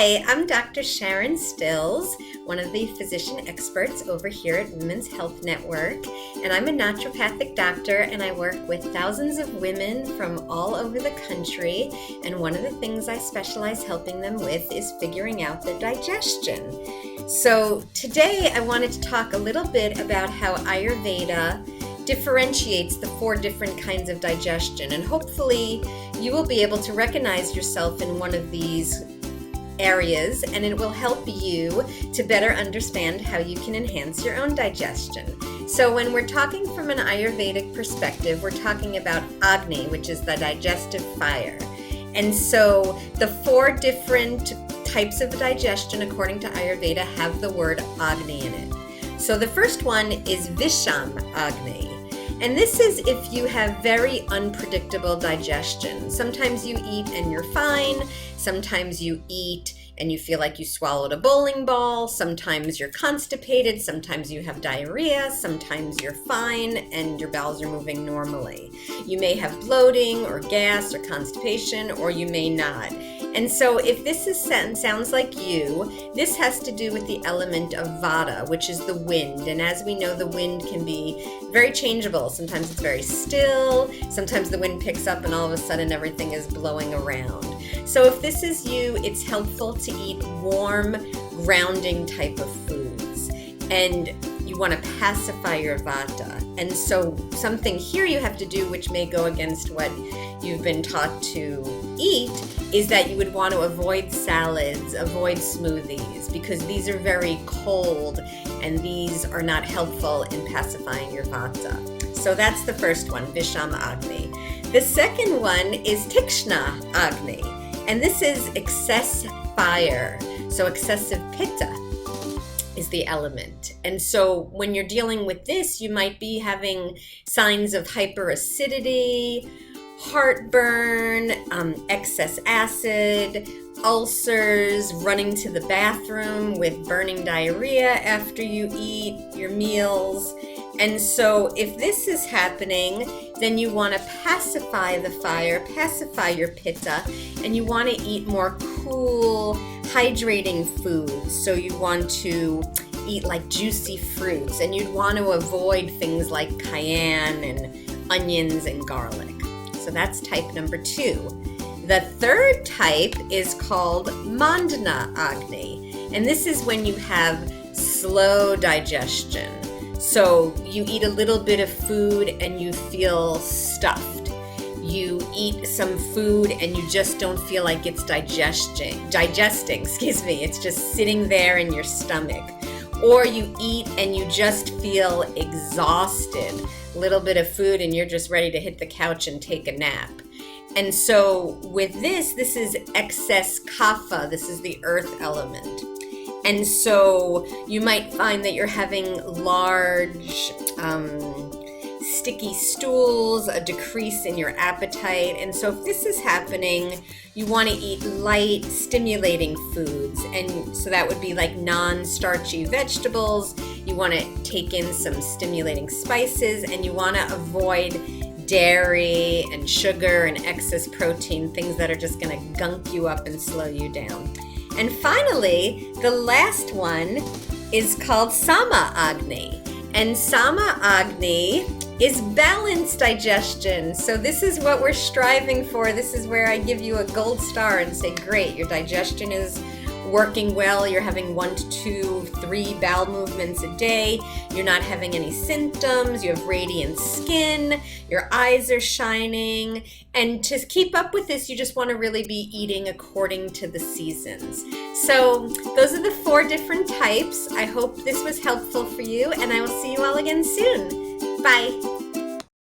Hi, I'm Dr. Sharon Stills, one of the physician experts over here at Women's Health Network, and I'm a naturopathic doctor, and I work with thousands of women from all over the country, and one of the things I specialize helping them with is figuring out their digestion. So today I wanted to talk a little bit about how Ayurveda differentiates the 4 different kinds of digestion, and hopefully you will be able to recognize yourself in one of these areas, and it will help you to better understand how you can enhance your own digestion. So when we're talking from an Ayurvedic perspective, we're talking about Agni, which is the digestive fire. And so the 4 different types of digestion according to Ayurveda have the word Agni in it. So the first one is Visham Agni. And this is if you have very unpredictable digestion. Sometimes you eat and you're fine. Sometimes you eat and you feel like you swallowed a bowling ball. Sometimes you're constipated. Sometimes you have diarrhea. Sometimes you're fine and your bowels are moving normally. You may have bloating or gas or constipation, or you may not. And so if this sounds like you, this has to do with the element of Vata, which is the wind. And as we know, the wind can be very changeable. Sometimes it's very still. Sometimes the wind picks up and all of a sudden everything is blowing around. So if this is you, it's helpful to eat warm, grounding type of foods. And you want to pacify your Vata. And so something here you have to do, which may go against what you've been taught to eat, is that you would want to avoid salads, avoid smoothies, because these are very cold and these are not helpful in pacifying your Vata. So that's the first one, Visham Agni. The second one is Tikshna Agni, and this is excess fire, so excessive Pitta is the element. And so when you're dealing with this, you might be having signs of hyperacidity, heartburn, excess acid, ulcers, running to the bathroom with burning diarrhea after you eat your meals. And so if this is happening, then you want to pacify the fire, pacify your Pitta, and you want to eat more cool, hydrating foods. So you want to eat like juicy fruits, and you'd want to avoid things like cayenne and onions and garlic. So that's type number 2. The third type is called Mandana Agni, and this is when you have slow digestion. So you eat a little bit of food and you feel stuffed. You eat some food and you just don't feel like it's digesting, it's just sitting there in your stomach. Or you eat and you just feel exhausted. A little bit of food and you're just ready to hit the couch and take a nap. And so with this is excess kapha. This is the earth element. And so you might find that you're having large, sticky stools, a decrease in your appetite. And so if this is happening, you want to eat light, stimulating foods. And so that would be like non-starchy vegetables. You want to take in some stimulating spices, and you want to avoid dairy and sugar and excess protein, things that are just going to gunk you up and slow you down. And finally, the last one is called Sama Agni. And Sama Agni is balanced digestion. So this is what we're striving for. This is where I give you a gold star and say, great, your digestion is working well. You're having 1 to 2, 3 bowel movements a day. You're not having any symptoms. You have radiant skin. Your eyes are shining. And to keep up with this, you just want to really be eating according to the seasons. So those are the 4 different types. I hope this was helpful for you, and I will see you all again soon. Bye.